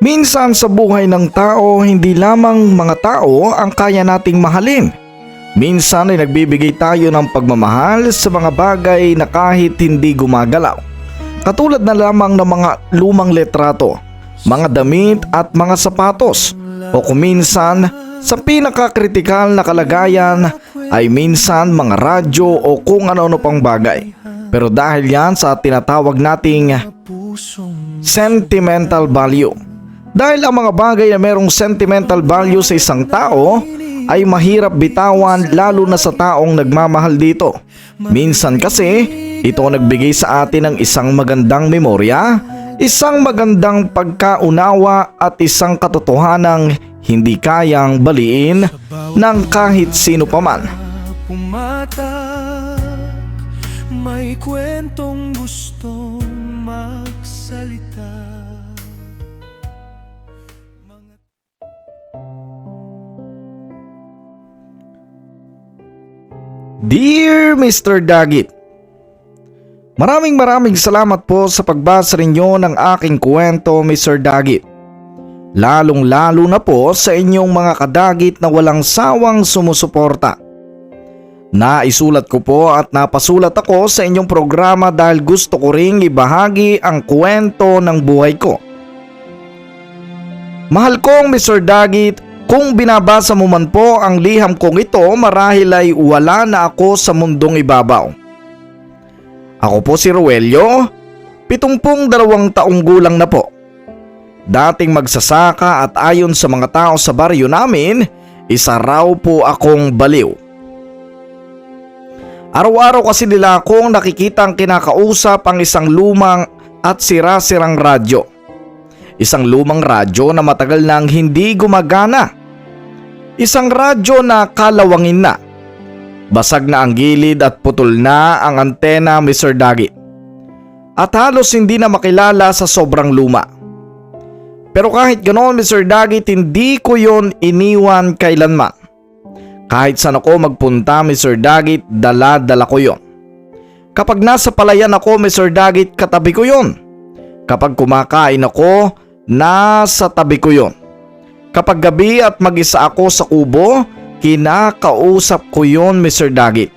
Minsan sa buhay ng tao, hindi lamang mga tao ang kaya nating mahalin. Minsan ay nagbibigay tayo ng pagmamahal sa mga bagay na kahit hindi gumagalaw. Katulad na lamang ng mga lumang litrato, mga damit at mga sapatos. O kung minsan, sa pinakakritikal na kalagayan ay minsan mga radyo o kung ano-ano pang bagay. Pero dahil yan sa tinatawag nating sentimental value. Dahil ang mga bagay na merong sentimental value sa isang tao ay mahirap bitawan lalo na sa taong nagmamahal dito. Minsan kasi ito ang nagbigay sa atin ng isang magandang memorya, isang magandang pagkaunawa at isang katotohanang hindi kayang baliin ng kahit sino paman. May kwentong gustong magsalita. Dear Mr. Dagit, maraming salamat po sa pagbasa ninyo ng aking kwento, Mr. Dagit. Lalong-lalo na po sa inyong mga kadagit na walang sawang sumusuporta. Naisulat ko po at napasulat ako sa inyong programa dahil gusto ko ring ibahagi ang kwento ng buhay ko. Mahal kong Mr. Dagit, kung binabasa mo man po ang liham kong ito, marahil ay wala na ako sa mundong ibabaw. Ako po si Roelio, 72 taong gulang na po. Dating magsasaka at ayon sa mga tao sa baryo namin, isa raw po akong baliw. Araw-araw kasi nila akong nakikitang kinakausap ang isang lumang at sira-sirang radyo. Isang lumang radyo na matagal nang hindi gumagana. Isang radyo na kalawangin na. Basag na ang gilid at putol na ang antena, Mr. Dagit. At halos hindi na makilala sa sobrang luma. Pero kahit ganoon, Mr. Dagit, hindi ko yon iniwan kailanman. Kahit saan ako magpunta, Mr. Dagit, dala-dala ko yon. Kapag nasa palayan ako, Mr. Dagit, katabi ko yon. Kapag kumakain ako, nasa tabi ko yon. Kapag gabi at mag-isa ako sa kubo, kinakausap ko yon, Mr. Dagit.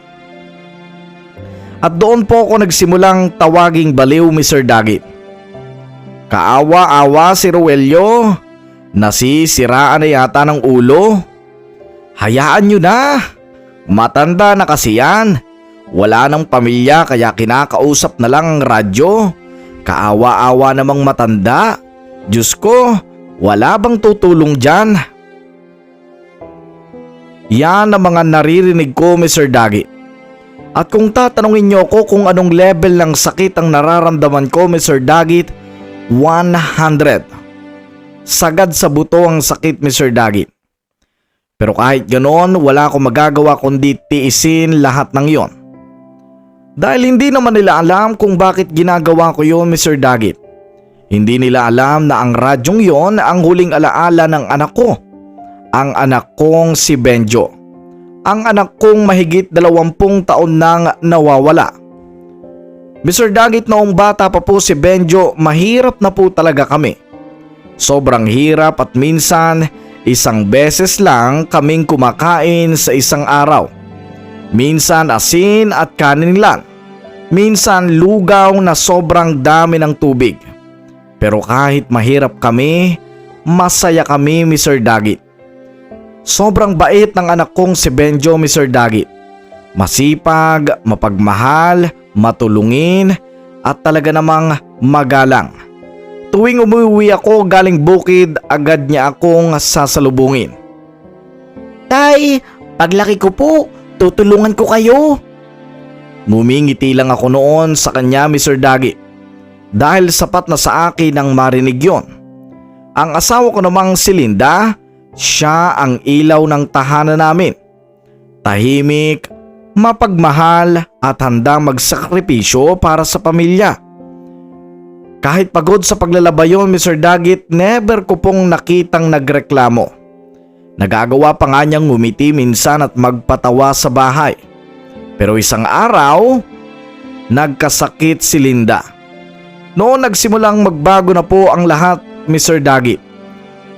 At doon po ako nagsimulang tawaging baliw, Mr. Dagit. Kaawa-awa si Roelio, nasisiraan na yata ng ulo. Hayaan nyo na, matanda na kasi yan. Wala nang pamilya kaya kinakausap na lang ang radyo. Kaawa-awa namang matanda. Diyos ko, wala bang tutulong dyan? Yan ang mga naririnig ko, Mr. Dagit. At kung tatanungin nyo ko kung anong level ng sakit ang nararamdaman ko, Mr. Dagit, 100. Sagad sa buto ang sakit, Mr. Dagit. Pero kahit ganoon, wala akong magagawa kundi tiisin lahat ng yon. Dahil hindi naman nila alam kung bakit ginagawa ko yon, Mr. Dagit. Hindi nila alam na ang radyong yon ang huling alaala ng anak ko. Ang anak kong si Benjo. Ang anak kong mahigit 20 taon nang nawawala. Mr. Dagit, noong bata pa po si Benjo, mahirap na po talaga kami. Sobrang hirap at minsan isang beses lang kaming kumakain sa isang araw. Minsan asin at kanin lang. Minsan lugaw na sobrang dami ng tubig. Pero kahit mahirap kami, masaya kami, Mr. Dagit. Sobrang bait ng anak kong si Benjo, Mr. Dagit. Masipag, mapagmahal, matulungin at talaga namang magalang. Tuwing umuwi ako galing bukid, agad niya akong sasalubungin. Tay, paglaki ko po, tutulungan ko kayo. Ngumingiti lang ako noon sa kanya, Mr. Dagit. Dahil sapat na sa akin ang marinig yon. Ang asawa ko namang si Linda, siya ang ilaw ng tahanan namin. Tahimik, mapagmahal at handang magsakripisyo para sa pamilya. Kahit pagod sa paglalabayon, Mr. Dagit, never ko pong nakitang nagreklamo. Nagagawa pa nga niyang ngumiti minsan at magpatawa sa bahay. Pero isang araw, nagkasakit si Linda. Noon nagsimulang magbago na po ang lahat, Mr. Dagit.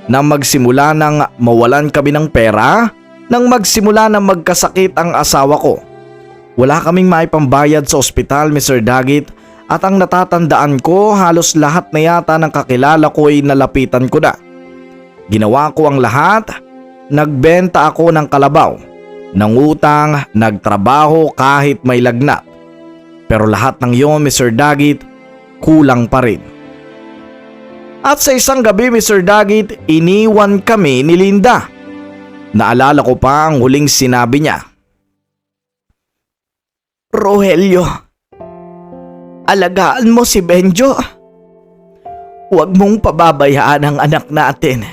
nang magsimula nang mawalan kami ng pera, nang magsimula na magkasakit ang asawa ko. Wala kaming maipambayad sa ospital, Mr. Dagit, at ang natatandaan ko halos lahat na yata ng kakilala ko ay nalapitan ko na. Ginawa ko ang lahat, nagbenta ako ng kalabaw, nangutang, nagtrabaho kahit may lagnat. Pero lahat ng yon, Mr. Dagit, kulang pa rin. At sa isang gabi, Mr. Dagit, iniwan kami ni Linda. Naalala ko pa ang huling sinabi niya. Rogelio, alagaan mo si Benjo. Huwag mong pababayaan ang anak natin.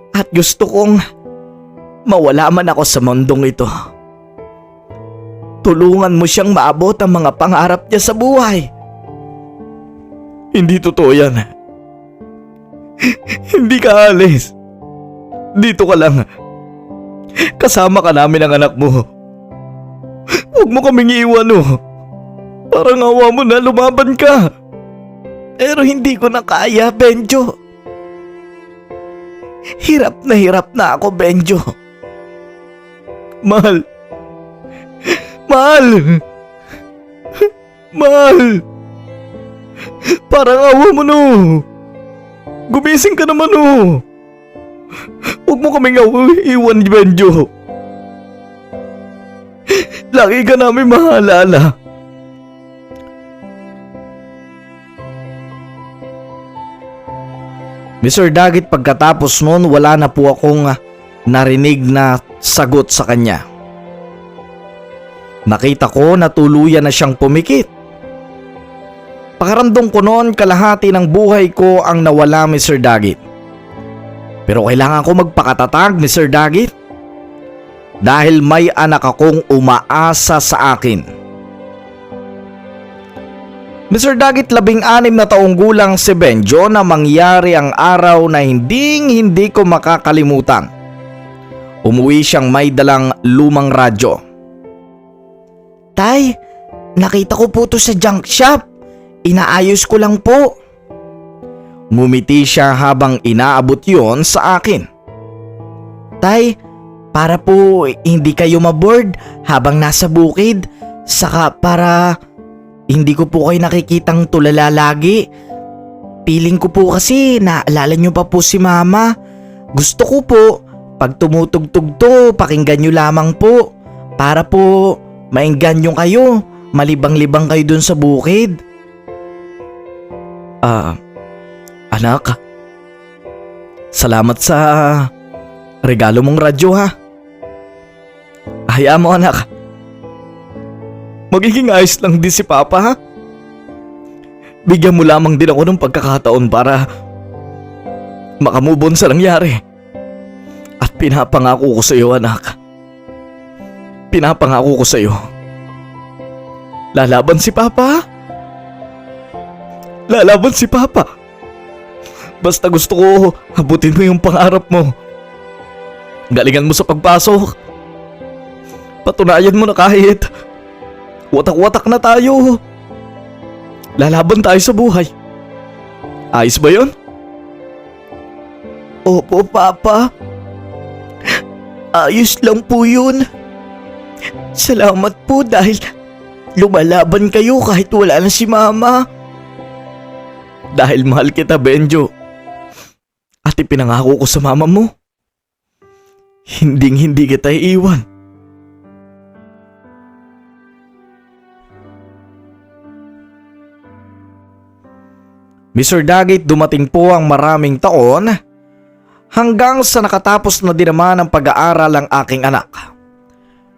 At gusto kong mawala man ako sa mundong ito. Tulungan mo siyang maabot ang mga pangarap niya sa buhay. Hindi totoo yan. Hindi ka alis. Dito ka lang. Kasama ka namin ang anak mo. Huwag mo kaming iiwan, oh. Parang awa mo na, lumaban ka. Pero hindi ko na kaya, Benjo. Hirap na ako, Benjo. Mahal. Mahal. Mahal. Parang awa mo, no. Gumising ka naman, oh. Huwag mo kaming iwan, Benjo. Lagi ka namin mahalala. Mr. Dagit, pagkatapos nun wala na po akong narinig na sagot sa kanya. Nakita ko na tuluyan na siyang pumikit. Pakaramdam ko noon kalahati ng buhay ko ang nawala, Mr. Dagit. Pero kailangan ko magpakatatag, Mr. Dagit. Dahil may anak akong umaasa sa akin. Mr. Dagit, 16 na taong gulang si Benjo na mangyari ang araw na hindi ko makakalimutan. Umuwi siyang may dalang lumang radyo. Tay, nakita ko po to sa junk shop. Inaayos ko lang po. Ngumiti siya habang inaabot yon sa akin. Tay, para po hindi kayo maboard habang nasa bukid. Saka para hindi ko po kayo nakikitang tulala lagi. Piling ko po kasi naalala nyo pa po si Mama. Gusto ko po pag tumutugtog to pakinggan nyo lamang po. Para po maingganyo kayo. Malibang-libang kayo dun sa bukid. Anak, salamat sa regalo mong radyo, ha. Hayaan mo, anak. Magiging ayos lang din si Papa, ha. Bigyan mo lamang din ako ng pagkakataon para makamove on sa nangyari. At pinapangako ko sa iyo, anak. Pinapangako ko sa iyo. Lalaban si Papa. Lalaban si Papa. Basta gusto ko abutin mo yung pangarap mo. Galingan mo sa pagpasok. Patunayan mo na kahit watak-watak na tayo. Lalaban tayo sa buhay. Ayos ba yun? Opo, Papa. Ayos lang po yun. Salamat po dahil lumalaban kayo kahit wala na si Mama. Dahil mahal kita, Benjo. At ipinangako ko sa mama mo. Hindi kita iiwan. Mr. Dagit, dumating po ang maraming taon hanggang sa nakatapos na din naman ang pag-aaral ang aking anak.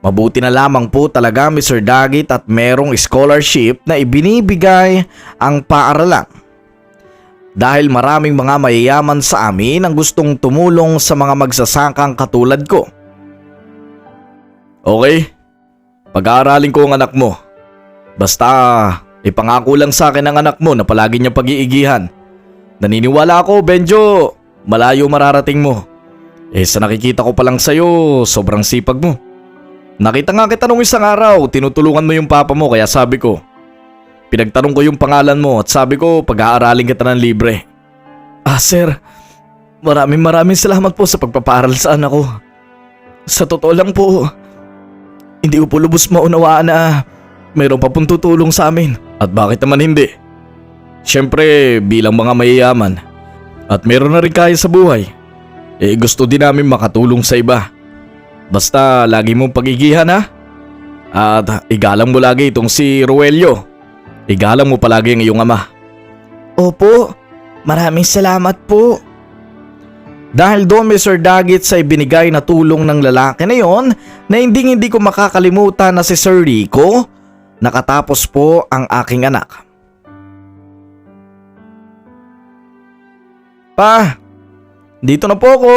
Mabuti na lamang po talaga, Mr. Dagit, at merong scholarship na ibinibigay ang paaralan. Dahil maraming mga mayayaman sa amin ang gustong tumulong sa mga magsasakang katulad ko. Okay, pag-aaralin ko ang anak mo. Basta ipangako lang sa akin ang anak mo na palagi niya pag-iigihan. Naniniwala ako, Benjo, malayo mararating mo. Sa nakikita ko pa lang sa'yo, sobrang sipag mo. Nakita nga kita nung isang araw, tinutulungan mo yung papa mo kaya sabi ko. Pinagtanong ko yung pangalan mo at sabi ko pag-aaralin kita ng libre. Sir, Maraming salamat po sa pagpapaaral sa anak ko. Sa totoo lang po, hindi ko po lubos maunawaan na mayroon pa pong tutulong sa amin. At bakit naman hindi? Siyempre bilang mga mayayaman at meron na rin kaya sa buhay, gusto din namin makatulong sa iba. Basta lagi mong pagigihan ha. At igalang mo lagi itong si Roelio. Igalang mo palagi ang iyong ama. Opo, maraming salamat po. Dahil doon Mr. Dagit sa ibinigay na tulong ng lalaki na yon na hindi ko makakalimutan na si Sir Rico, nakatapos po ang aking anak. Pa, dito na po ako.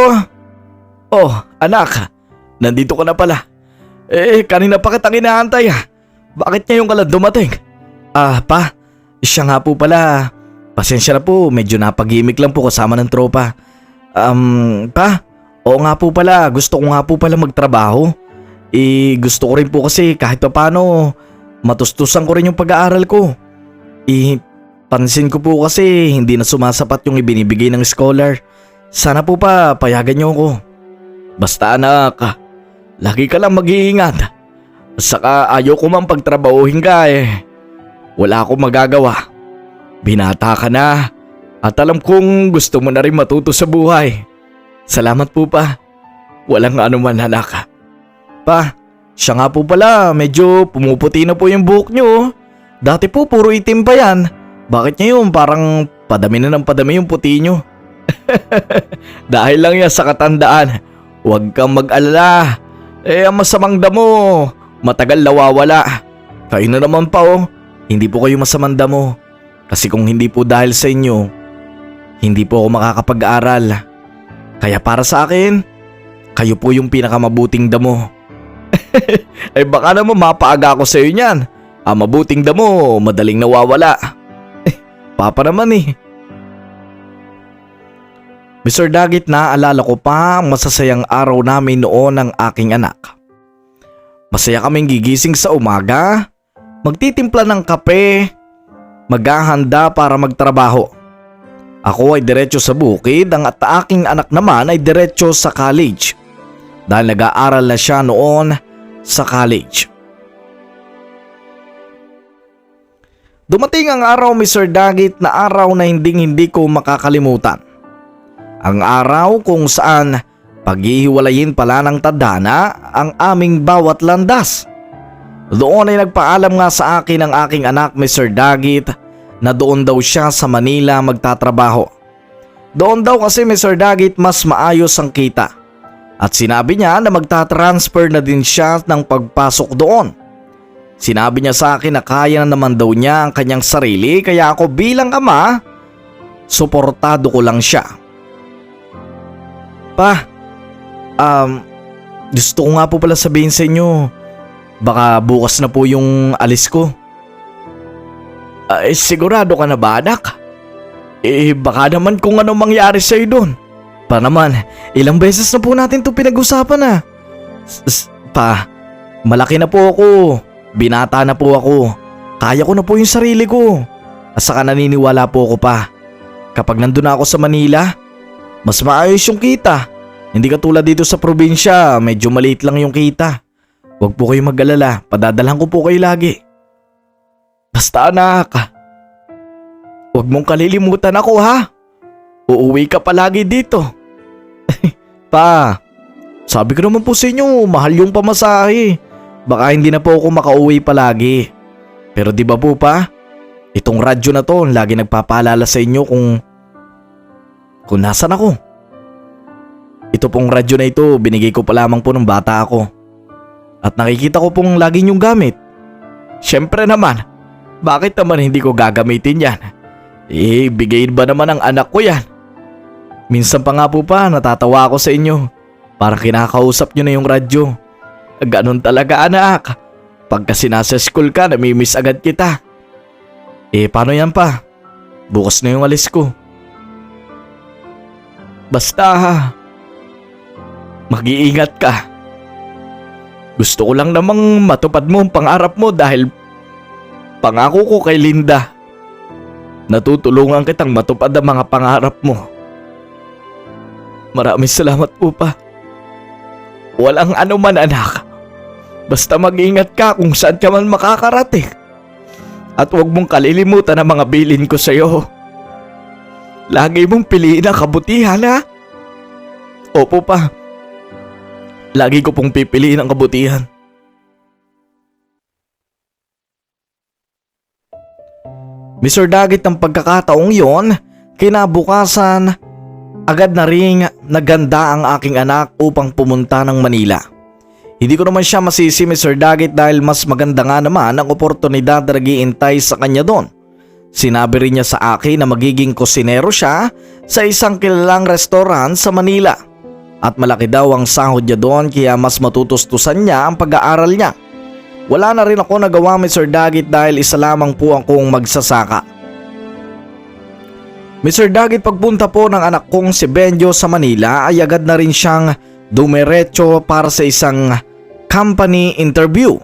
Oh, anak, nandito ka na pala. Kanina pa kitang inaantay ha. Bakit ngayon ka lang dumating? Pa, siya nga po pala. Pasensya na po, medyo napag-gimik lang po kasama ng tropa. Pa, oo nga po pala, gusto ko nga po pala magtrabaho. Gusto ko rin po kasi kahit pa paano, matustusan ko rin yung pag-aaral ko. Pansin ko po kasi hindi na sumasapat yung ibinibigay ng scholar. Sana po pa, payagan niyo ako. Basta anak, lagi ka lang mag-iingat. Saka ayaw ko man pagtrabahuhin ka wala akong magagawa. Binata ka na. At alam kong gusto mo na rin matuto sa buhay. Salamat po pa. Walang anuman anak. Pa, siya nga po pala, medyo pumuputi na po yung buhok niyo. Dati po puro itim pa yan. Bakit ngayon parang padami na ng padami yung puti niyo? Dahil lang yan sa katandaan. Huwag kang mag-alala. Ang masamang damo, matagal nawawala. Kayo na naman pa hindi po kayo masamang damo. Kasi kung hindi po dahil sa inyo, hindi po ako makakapag-aral. Kaya para sa akin, kayo po yung pinakamabuting damo. Baka naman mapaaga ako sa iyo niyan. Ang mabuting damo, madaling nawawala. Papa naman Mr. Dagit, naalala ko pa ang masasayang araw namin noon ng aking anak. Masaya kaming gigising sa umaga, magtitimpla ng kape, maghahanda para magtrabaho. Ako ay diretso sa bukid, ang aking anak naman ay diretso sa college. Dahil nag-aaral na siya noon sa college. Dumating ang araw Mr. Dagit na araw na hindi ko makakalimutan. Ang araw kung saan paghihiwalayin pala ng tadhana ang aming bawat landas. Doon ay nagpaalam nga sa akin ang aking anak Mr. Dagit na doon daw siya sa Manila magtatrabaho. Doon daw kasi Mr. Dagit mas maayos ang kita. At sinabi niya na magtatransfer na din siya ng pagpasok doon. Sinabi niya sa akin na kaya na naman daw niya ang kanyang sarili kaya ako bilang ama, suportado ko lang siya. Pa, gusto ko nga po pala sabihin sa inyo, baka bukas na po yung alis ko. Sigurado ka na ba anak? Baka naman kung ano mangyari sa'yo doon. Pa naman, ilang beses na po natin ito pinag-usapan Pa, malaki na po ako. Binata na po ako. Kaya ko na po yung sarili ko. At saka naniniwala po ako pa. Kapag nandun na ako sa Manila, mas maayos yung kita. Hindi katulad dito sa probinsya, medyo maliit lang yung kita. Huwag po kayong mag-alala, padadalhan ko po kayo lagi. Basta anak, huwag mong kalilimutan ako ha. Uuwi ka palagi dito. Pa, sabi ko naman po sa inyo, mahal yung pamasahe. Baka hindi na po ako makauwi palagi. Pero di ba po pa, itong radyo na to lagi nagpapaalala sa inyo kung nasan ako. Ito pong radyo na ito binigay ko pa lamang po nung bata ako. At nakikita ko pong lagi niyong gamit. Siyempre naman, bakit naman hindi ko gagamitin yan? Bigayin ba naman ng anak ko yan? Minsan pa nga po pa natatawa ako sa inyo. Parang kinakausap niyo na yung radyo. Ganon talaga anak. Pagka nasa school ka, namimiss agad kita. Paano yan pa? Bukas na yung alis ko. Basta, mag-iingat ka. Gusto ko lang namang matupad mo ang pangarap mo dahil pangako ko kay Linda. Natutulungan kitang matupad ang mga pangarap mo. Maraming salamat po pa. Walang anuman anak. Basta mag-ingat ka kung saan ka man makakarating. At huwag mong kalilimutan ang mga bilin ko sa'yo. Lagi mong piliin ang kabutihan ha? Opo pa. Lagi ko pong pipiliin ang kabutihan. Mr. Dagit, ng pagkakataong yon, kinabukasan, agad na ring naganda ang aking anak upang pumunta ng Manila. Hindi ko naman siya masisi, Mr. Dagit, dahil mas maganda nga naman ang oportunidad na nag-iintay sa kanya doon. Sinabi rin niya sa akin na magiging kusinero siya sa isang kilalang restaurant sa Manila. At malaki daw ang sahod niya doon kaya mas matutustusan niya ang pag-aaral niya. Wala na rin ako nagawa, Mr. Dagit, dahil isa lamang po akong magsasaka. Mr. Dagit, pagpunta po ng anak kong si Benjo sa Manila ay agad na rin siyang dumiretso para sa isang company interview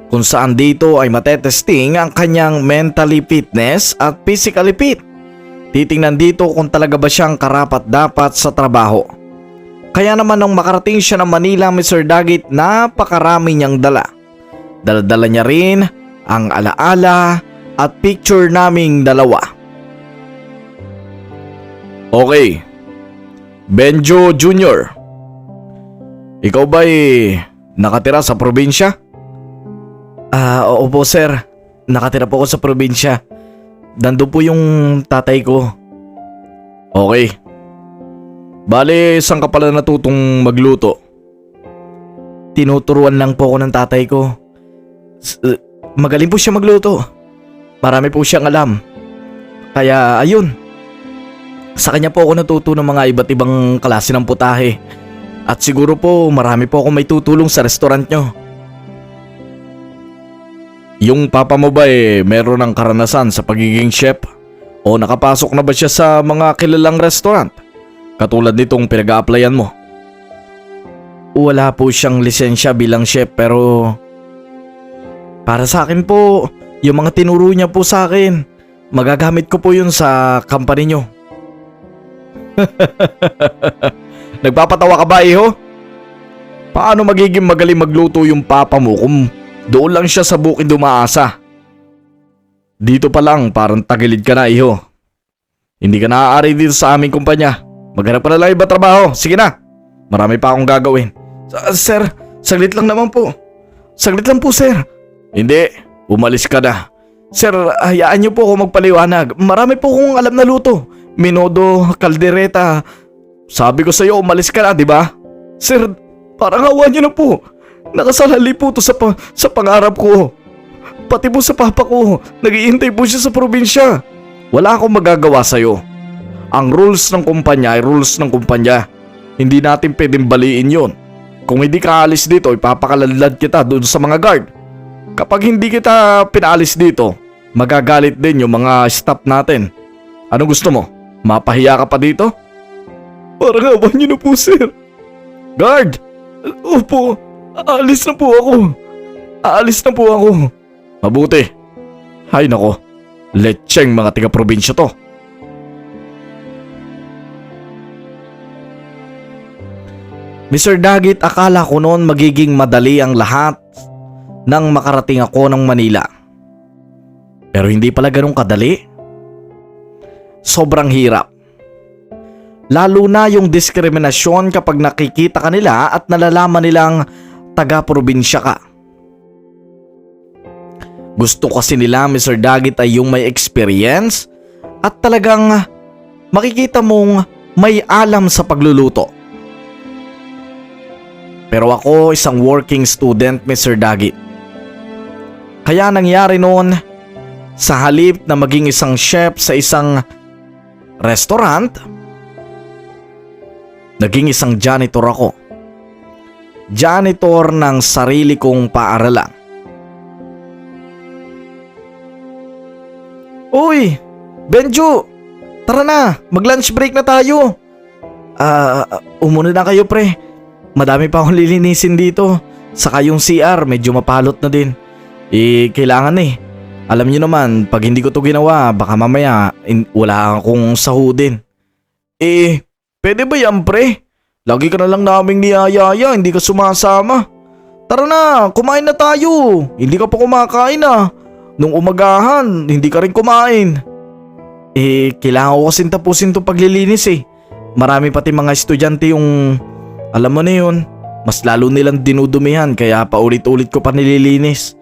kung saan dito ay matetesting ang kanyang mentally fitness at physically fit. Titingnan dito kung talaga ba siyang karapat-dapat sa trabaho. Kaya naman nung makarating siya ng Manila, Mr. Dagit, napakarami niyang dala. Dala-dala niya rin ang alaala at picture naming dalawa. Okay, Benjo Jr., ikaw ba'y nakatira sa probinsya? Oo po sir, nakatira po ako sa probinsya. Nandun po yung tatay ko. Okay. Bale, saan ka pala natutong magluto? Tinuturuan lang po ako ng tatay ko. Magaling po siya magluto. Marami po siyang alam. Kaya ayun, sa kanya po ako natuto ng mga iba't ibang klase ng putahe. At siguro po marami po akong may tutulong sa restaurant nyo. Yung papa mo ba meron ng karanasan sa pagiging chef? O nakapasok na ba siya sa mga kilalang restaurant? Katulad nitong pinag-a-applyan mo. Wala po siyang lisensya bilang chef pero para sa akin po, yung mga tinuro niya po sa akin, magagamit ko po yun sa company nyo. Nagpapatawa ka ba, iho? Paano magiging magaling magluto yung papa mo kung doon lang siya sa bukid umaasa? Dito pa lang parang tagilid ka na, iho. Hindi ka naaari dito sa aming kumpanya. Maghanap ka na lang iba trabaho. Sige na. Marami pa akong gagawin. Sir, saglit lang naman po. Saglit lang po, sir. Hindi, umalis ka na. Sir, hayaan niyo po ako magpaliwanag. Marami po akong alam na luto. Minodo, kaldereta. Sabi ko sa iyo, umalis ka na, di ba? Sir, parang awa niyo na po. Nakasalali po to sa pangarap ko. Pati po sa papa ko, nag-iintay po siya sa probinsya. Wala akong magagawa sa iyo. Ang rules ng kumpanya ay rules ng kumpanya. Hindi natin pwedeng baliin yon. Kung hindi ka alis dito, ipapakaladlad kita doon sa mga guard. Kapag hindi kita pinaalis dito, magagalit din yung mga staff natin. Ano gusto mo? Mapahiya ka pa dito? Parang awan niyo na po, sir. Guard! Opo, aalis na po ako. Aalis na po ako. Mabuti. Hay nako, lecheng mga tiga-probinsya to. Mr. Dagit, akala ko noon magiging madali ang lahat nang makarating ako ng Manila. Pero hindi pala ganun kadali. Sobrang hirap. Lalo na yung diskriminasyon kapag nakikita ka nila at nalalaman nilang taga-probinsya ka. Gusto kasi nila, Mr. Dagit, ay yung may experience at talagang makikita mong may alam sa pagluluto. Pero ako isang working student, Mr. Dagit. Kaya nangyari noon, sa halip na maging isang chef sa isang restaurant, naging isang janitor ako. Janitor ng sarili kong paaralan. Uy, Benjo, tara na, mag-lunch break na tayo. Umuna na kayo, pre. Madami pa akong lilinisin dito. Saka yung CR, medyo mapalot na din. Kailangan Alam niyo naman, pag hindi ko to ginawa, baka mamaya wala akong sahudin. Pwede ba yan pre? Lagi ka na lang naming niyayaya, hindi ka sumasama. Tara na, kumain na tayo. Hindi ka pa kumakain ah. Nung umagahan, hindi ka rin kumain. Kailangan ko kasing tapusin itong paglilinis eh. Marami pati mga estudyante yung, alam mo na yun, mas lalo nilang dinudumihan kaya paulit-ulit ko pa nililinis.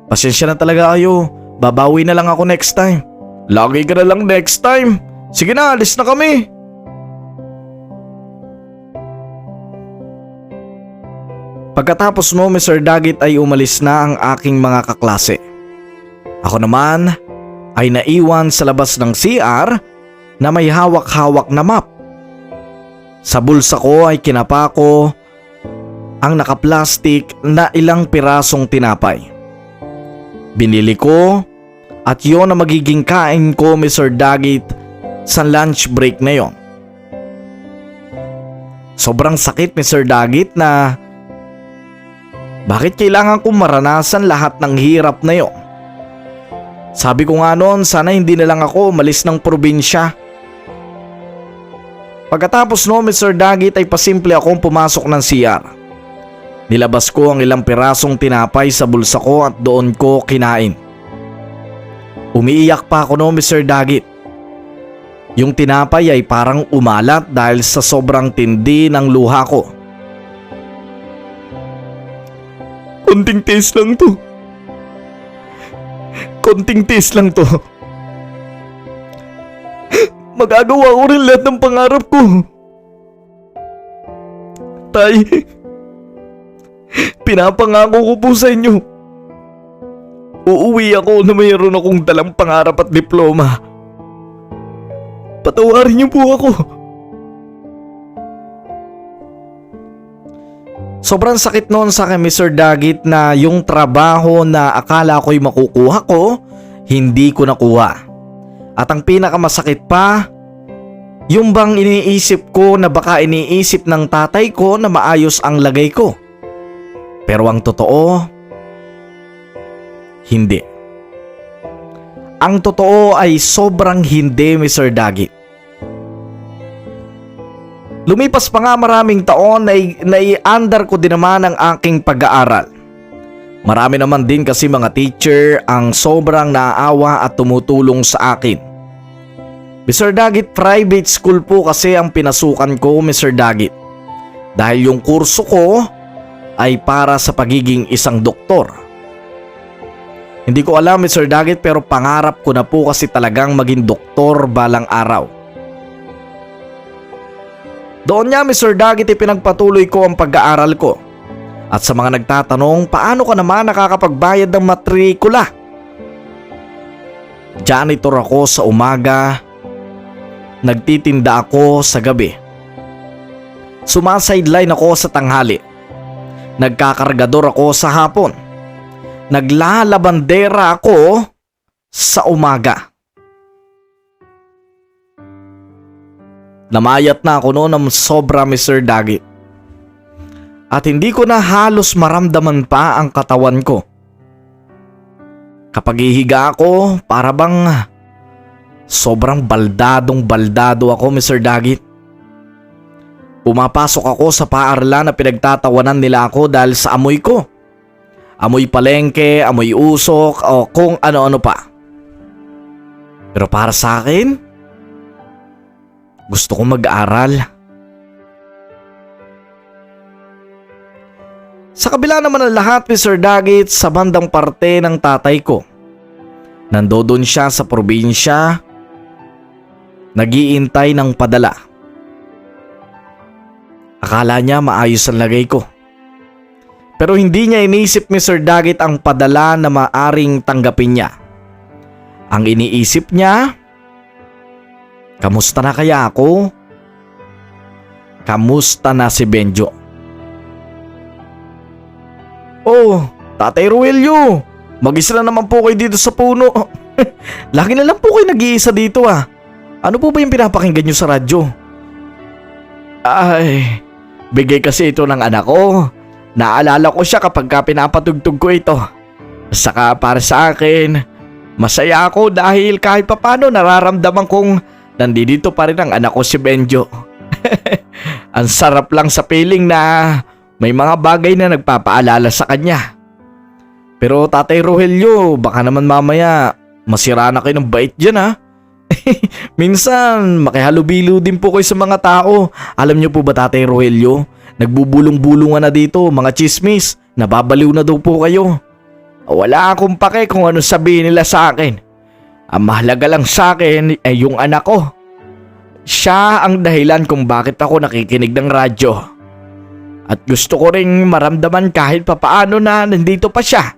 Pasensya na talaga kayo, babawi na lang ako next time. Lagi ka na lang next time. Sige na, alis na kami. Pagkatapos mo, Mr. Dagit ay umalis na ang aking mga kaklase. Ako naman ay naiwan sa labas ng CR na may hawak-hawak na map. Sa bulsa ko ay kinapa ko ang nakaplastik na ilang pirasong tinapay. Binili ko at yon na magiging kain ko, Mr. Dagit, sa lunch break na yon. Sobrang sakit, Mr. Dagit, na bakit kailangan kong maranasan lahat ng hirap na yon. Sabi ko nga noon, sana hindi na lang ako umalis ng probinsya. Pagkatapos no, Mr. Dagit, ay pasimple akong pumasok ng CR. Nilabas ko ang ilang pirasong tinapay sa bulsa ko at doon ko kinain. Umiiyak pa ako no, Mr. Dagit. Yung tinapay ay parang umalat dahil sa sobrang tindi ng luha ko. Konting taste lang to. Konting taste lang to. Magagawa ko rin lahat ng pangarap ko. Tay, pinapangako ko po sa inyo. Uuwi ako na mayroon akong dalang pangarap at diploma. Patawarin niyo po ako. Sobrang sakit noon sa akin, Mr. Dagit, na yung trabaho na akala ko'y makukuha ko, hindi ko nakuha. At ang pinakamasakit pa, yung bang iniisip ko na baka iniisip ng tatay ko na maayos ang lagay ko. Pero ang totoo, hindi. Ang totoo ay sobrang hindi, Mr. Dagit. Lumipas pa nga maraming taon na i-under ko din naman ang aking pag-aaral. Marami naman din kasi mga teacher ang sobrang naaawa at tumutulong sa akin. Mr. Dagit, private school po kasi ang pinasukan ko, Mr. Dagit. Dahil yung kurso ko ay para sa pagiging isang doktor. Hindi ko alam, Mr. Dagit, pero pangarap ko na po kasi talagang maging doktor balang araw. Doon niya, Mr. Dagit, ipinagpatuloy ko ang pag-aaral ko. At sa mga nagtatanong, paano ka naman nakakapagbayad ng matrikula? Janitor ako sa umaga, nagtitinda ako sa gabi. Sumasideline ako sa tanghali. Nagkakargador ako sa hapon. Naglalabandera ako sa umaga. Namayat na ako noon ng sobra, Mr. Dagit. At hindi ko na halos maramdaman pa ang katawan ko. Kapag ihiga ako, para bang sobrang baldado ako, Mr. Dagit. Pumapasok ako sa paaralan na pinagtatawanan nila ako dahil sa amoy ko. Amoy palengke, amoy usok, o kung ano-ano pa. Pero para sa akin, gusto kong mag-aral. Sa kabila naman ng lahat, Mr. Dagit, sa bandang parte ng tatay ko. Nandoon siya sa probinsya, nag-iintay ng padala. Akala niya maayos ang lagay ko. Pero hindi niya iniisip, Mr. Dagit, ang padala na maaring tanggapin niya. Ang iniisip niya, kamusta na kaya ako? Kamusta na si Benjo? Oh, Tatay Ruelio, mag-isa na naman po kayo dito sa puno. Lagi na lang po kayo nag-iisa dito ah. Ano po ba yung pinapakinggan nyo sa radyo? Ay, bigay kasi ito ng anak ko. Naalala ko siya kapag pinapatugtog ko ito. Saka para sa akin, masaya ako dahil kahit papano nararamdaman kong nandito pa rin ang anak ko si Benjo. Ang sarap lang sa piling na may mga bagay na nagpapaalala sa kanya. Pero Tatay Rogelio, baka naman mamaya masira na kayo ng bait dyan ha. Minsan makihalubilo din po kayo sa mga tao. Alam niyo po ba Tatay Rogelio, nagbubulong-bulungan na dito mga chismis, nababaliw na daw po kayo. Wala akong pake kung ano sabihin nila sa akin. Ang mahalaga lang sa akin ay yung anak ko. Siya ang dahilan kung bakit ako nakikinig ng radyo. At gusto ko ring maramdaman kahit papaano na nandito pa siya.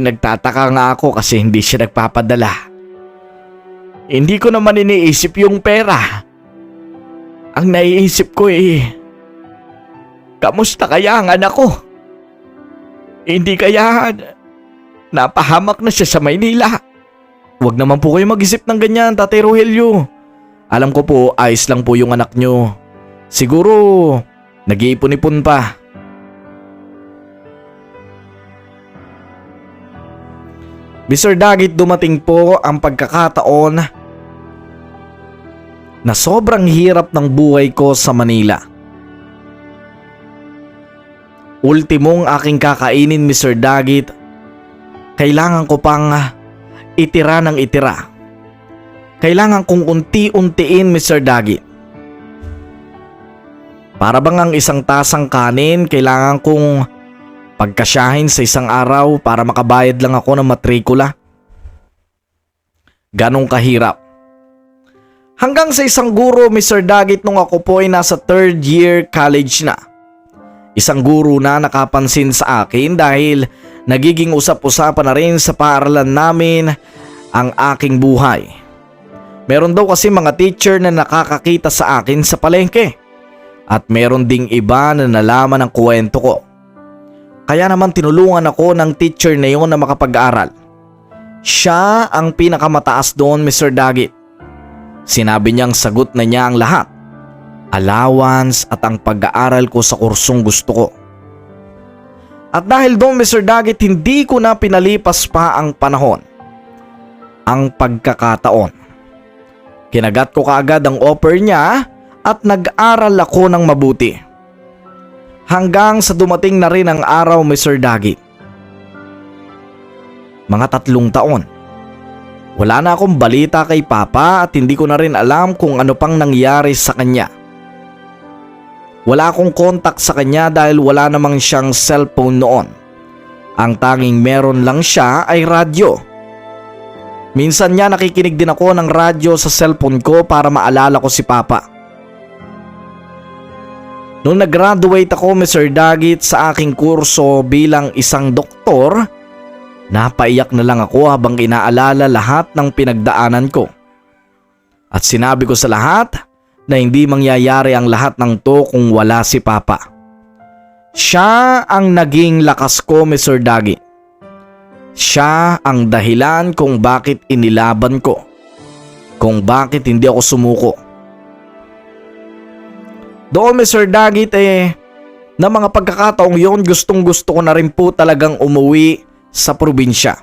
Nagtataka nga ako kasi hindi siya nagpapadala. Hindi ko naman iniisip yung pera. Ang naiisip ko kamusta kaya ang anak ko? Hindi kaya napahamak na siya sa Maynila? Huwag naman po kayo mag-isip ng ganyan, Tatay Rogelio. Alam ko po, ayos lang po yung anak nyo. Siguro, nag-iipon-ipon pa. Mr. Dagit, dumating po ang pagkakataon na sobrang hirap ng buhay ko sa Manila. Ultimong aking kakainin, Mr. Dagit. Kailangan ko pang itira ng itira. Kailangan kong unti-untiin, Mr. Dagit. Para bang ang isang tasang kanin, kailangan kong pagkasyahin sa isang araw para makabayad lang ako ng matrikula. Ganong kahirap. Hanggang sa isang guro, Mr. Dagit, nung ako po ay nasa 3rd year college na. Isang guro na nakapansin sa akin dahil nagiging usap-usapan na rin sa paaralan namin ang aking buhay. Meron daw kasi mga teacher na nakakakita sa akin sa palengke. At meron ding iba na nalaman ang kwento ko. Kaya naman tinulungan ako ng teacher na yon na makapag-aral. Siya ang pinakamataas doon, Mr. Dagit. Sinabi niyang sagot na niya ang lahat. Allowance at ang pag-aaral ko sa kursong gusto ko. At dahil doon, Mr. Dagit, hindi ko na pinalipas pa ang panahon. Ang pagkakataon. Kinagat ko kaagad ang offer niya at nag-aral ako ng mabuti. Hanggang sa dumating na rin ang araw, Mr. Dagit. Mga 3 taon. Wala na akong balita kay Papa at hindi ko na rin alam kung ano pang nangyari sa kanya. Wala akong kontak sa kanya dahil wala namang siyang cellphone noon. Ang tanging meron lang siya ay radyo. Minsan niya nakikinig din ako ng radyo sa cellphone ko para maalala ko si Papa. Nung nag-graduate ako, Mr. Dagit, sa aking kurso bilang isang doktor, napaiyak na lang ako habang inaalala lahat ng pinagdaanan ko. At sinabi ko sa lahat na hindi mangyayari ang lahat ng to kung wala si Papa. Siya ang naging lakas ko, Mr. Dagit. Siya ang dahilan kung bakit inilaban ko. Kung bakit hindi ako sumuko. Doon, Mr. Dagit, na mga pagkakataong yon, gustong gusto ko na rin po talagang umuwi sa probinsya.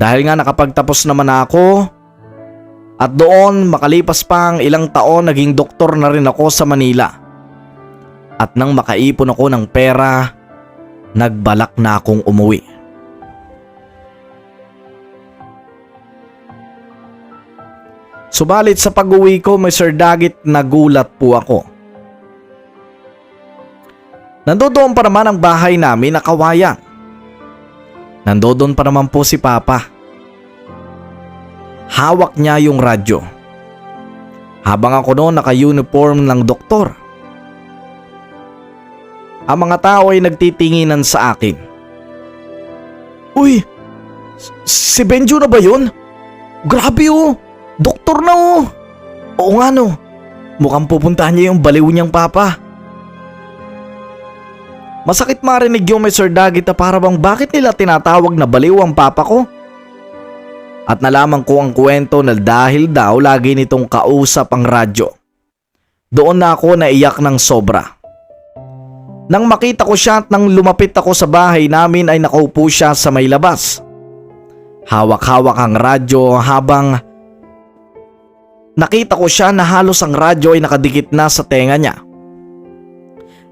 Dahil nga nakapagtapos naman ako at doon makalipas pa ang ilang taon naging doktor na rin ako sa Manila. At nang makaipon ako ng pera, nagbalak na akong umuwi. Subalit sa pag-uwi ko, Mr. Dagit, nagulat po ako. Nandoon pa naman ang bahay namin na kawayan. Nandoon pa naman po si Papa. Hawak niya yung radyo. Habang ako noon naka-uniform ng doktor. Ang mga tao ay nagtitinginan sa akin. Uy! Si Benjo na ba yun? Grabe oh! Doktor na oh! Oo nga no. Mukhang pupuntahan niya yung baliw niyang Papa. Masakit marinig yung Mr. Dagit na para bang bakit nila tinatawag na baliw ang Papa ko? At nalaman ko ang kwento na dahil daw lagi nitong kausap ang radyo. Doon na ako naiyak ng sobra. Nang makita ko siya at nang lumapit ako sa bahay namin ay nakaupo siya sa may labas. Hawak-hawak ang radyo habang nakita ko siya na halos ang radyo ay nakadikit na sa tenga niya.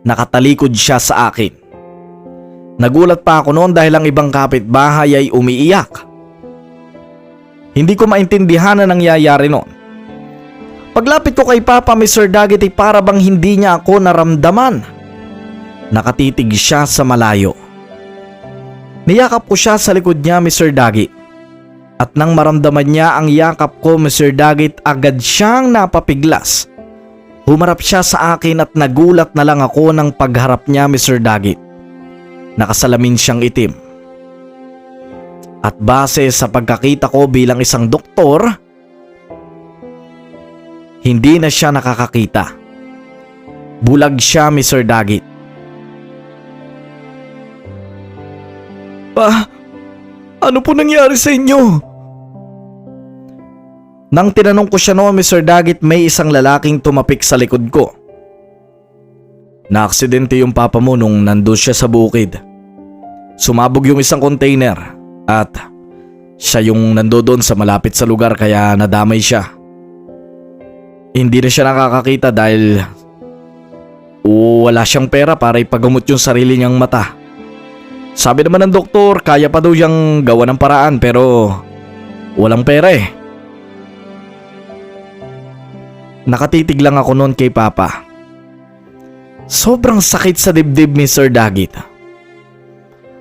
Nakatalikod siya sa akin. Nagulat pa ako noon dahil ang ibang kapitbahay ay umiiyak. Hindi ko maintindihan na nangyayari noon. Paglapit ko kay Papa, Mr. Daggett, ay para bang hindi niya ako naramdaman. Nakatitig siya sa malayo. Niyakap ko siya sa likod niya, Mr. Daggett. At nang maramdaman niya ang yakap ko, Mr. Daggett, agad siyang napapiglas. Humarap siya sa akin at nagulat na lang ako ng pagharap niya, Mr. Daggett. Nakasalamin siyang itim. At base sa pagkakita ko bilang isang doktor, hindi na siya nakakakita. Bulag siya, Mr. Daggett. Pa, ano po nangyari sa inyo? Nang tinanong ko siya noon, Mr. Daggett, may isang lalaking tumapik sa likod ko. Naaksidente yung papa mo nung nandun siya sa bukid. Sumabog yung isang container at siya yung nandoon sa malapit sa lugar kaya nadamay siya. Hindi na siya nakakakita dahil wala siyang pera para ipagamot yung sarili niyang mata. Sabi naman ng doktor, kaya pa daw siyang gawa ng paraan pero walang pera eh. Nakatitig lang ako noon kay Papa. Sobrang sakit sa dibdib, Mr. Daggett.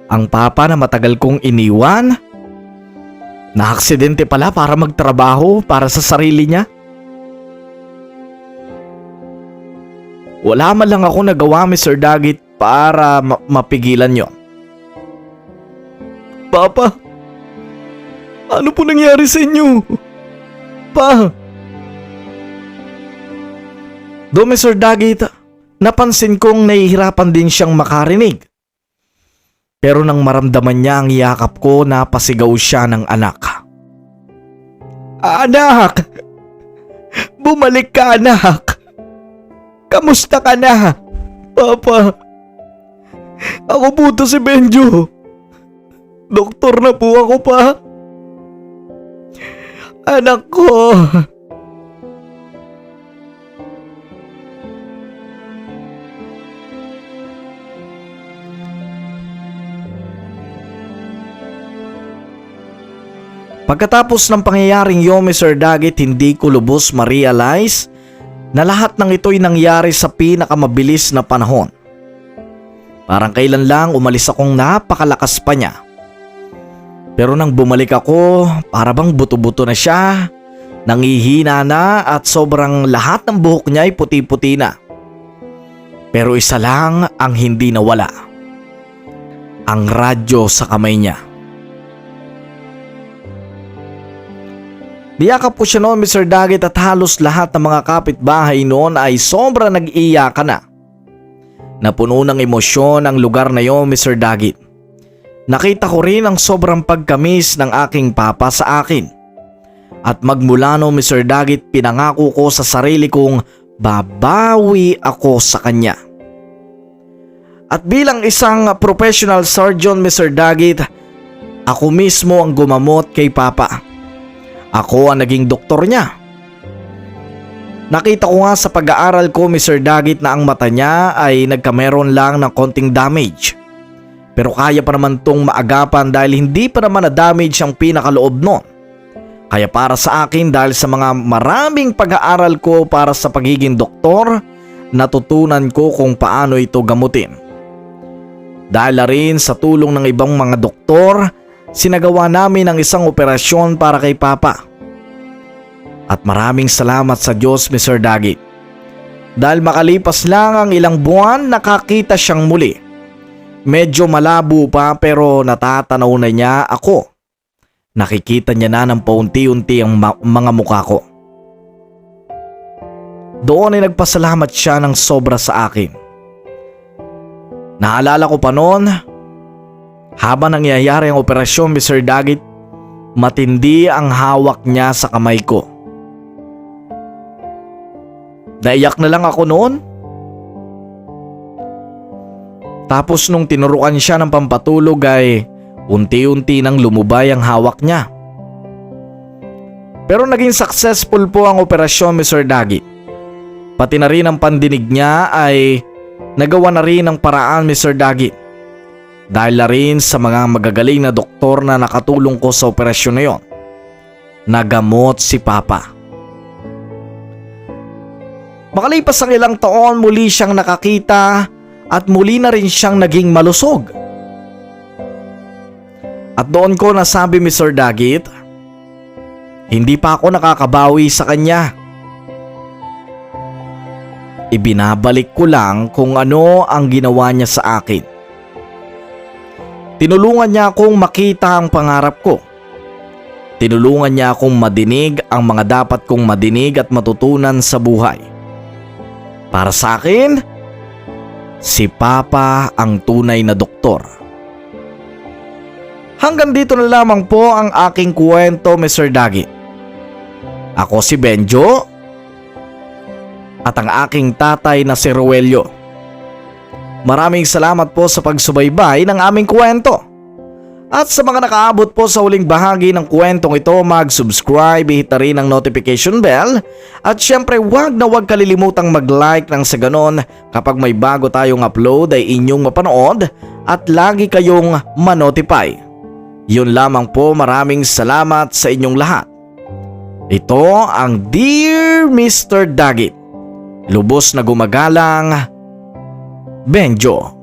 Ang papa na matagal kong iniwan, na-aksidente pala para magtrabaho para sa sarili niya. Wala man lang ako nagawa, Mr. Daggett, para mapigilan yon. Papa, ano po nangyari sa inyo? Pa! Do, Mr. Daggett, napansin kong nahihirapan din siyang makarinig. Pero nang maramdaman niya ang yakap ko, napasigaw siya ng anak. Anak! Bumalik ka, anak! Kamusta ka na? Papa, ako po to si Benjo. Doktor na po ako, pa. Anak ko. Pagkatapos ng pangyayaring yun, Mr. Daggett, hindi ko lubos ma-realize na lahat ng ito'y nangyari sa pinakamabilis na panahon. Parang kailan lang umalis akong napakalakas pa niya. Pero nang bumalik ako, para bang buto-buto na siya, nangihina na at sobrang lahat ng buhok niya ay puti-puti na. Pero isa lang ang hindi nawala. Ang radyo sa kamay niya. Niyakap ko siya noon, Mr. Daggett, at halos lahat ng mga kapitbahay noon ay sobra nag-iyakan na. Napuno ng emosyon ang lugar na yon, Mr. Daggett. Nakita ko rin ang sobrang pagkamis ng aking papa sa akin. At magmula noon, Mr. Daggett, pinangako ko sa sarili kong babawi ako sa kanya. At bilang isang professional surgeon, Mr. Daggett, ako mismo ang gumamot kay papa. Ako ang naging doktor niya. Nakita ko nga sa pag-aaral ko, Mr. Daggett, na ang mata niya ay nagkameron lang ng konting damage. Pero kaya pa naman tong maagapan dahil hindi pa naman na-damage ang pinakaloob nun. Kaya para sa akin, dahil sa mga maraming pag-aaral ko para sa pagiging doktor, natutunan ko kung paano ito gamutin. Dahil na rin sa tulong ng ibang mga doktor, sinagawa namin ang isang operasyon para kay Papa. At maraming salamat sa Diyos, Mr. Daggett. Dahil makalipas lang ang ilang buwan, nakakita siyang muli. Medyo malabo pa pero natatanaw na niya ako. Nakikita niya na ng paunti-unti ang mga mukha ko. Doon ay nagpasalamat siya ng sobra sa akin. Naalala ko pa noon, habang nangyayari ang operasyon, Mr. Daggett, matindi ang hawak niya sa kamay ko. Naiyak na lang ako noon. Tapos nung tinuruan siya ng pampatulog ay unti-unti nang lumubay ang hawak niya. Pero naging successful po ang operasyon, Mr. Dagi. Pati na rin ang pandinig niya ay nagawa na rin ng paraan, Mr. Dagi. Dahil na rin sa mga magagaling na doktor na nakatulong ko sa operasyon na yon. Nagamot si Papa. Makalipas ang ilang taon, muli siyang nakakita at muli na rin siyang naging malusog. At doon ko nasabi, Mr. Dagit, hindi pa ako nakakabawi sa kanya. Ibinabalik ko lang kung ano ang ginawa niya sa akin. Tinulungan niya akong makita ang pangarap ko. Tinulungan niya akong madinig ang mga dapat kong madinig at matutunan sa buhay. Para sa akin, si Papa ang tunay na doktor. Hanggang dito na lamang po ang aking kwento, Mr. Dagi. Ako si Benjo at ang aking tatay na si Roelio. Maraming salamat po sa pagsubaybay ng aming kwento. At sa mga nakaabot po sa huling bahagi ng kwentong ito, mag-subscribe, hit na rin ang notification bell. At syempre wag na wag kalilimutang mag-like nang sa ganon kapag may bago tayong upload ay inyong mapanood at lagi kayong manotify. Yun lamang po, maraming salamat sa inyong lahat. Ito ang Dear Mr. Dagi. Lubos na gumagalang, Benjo.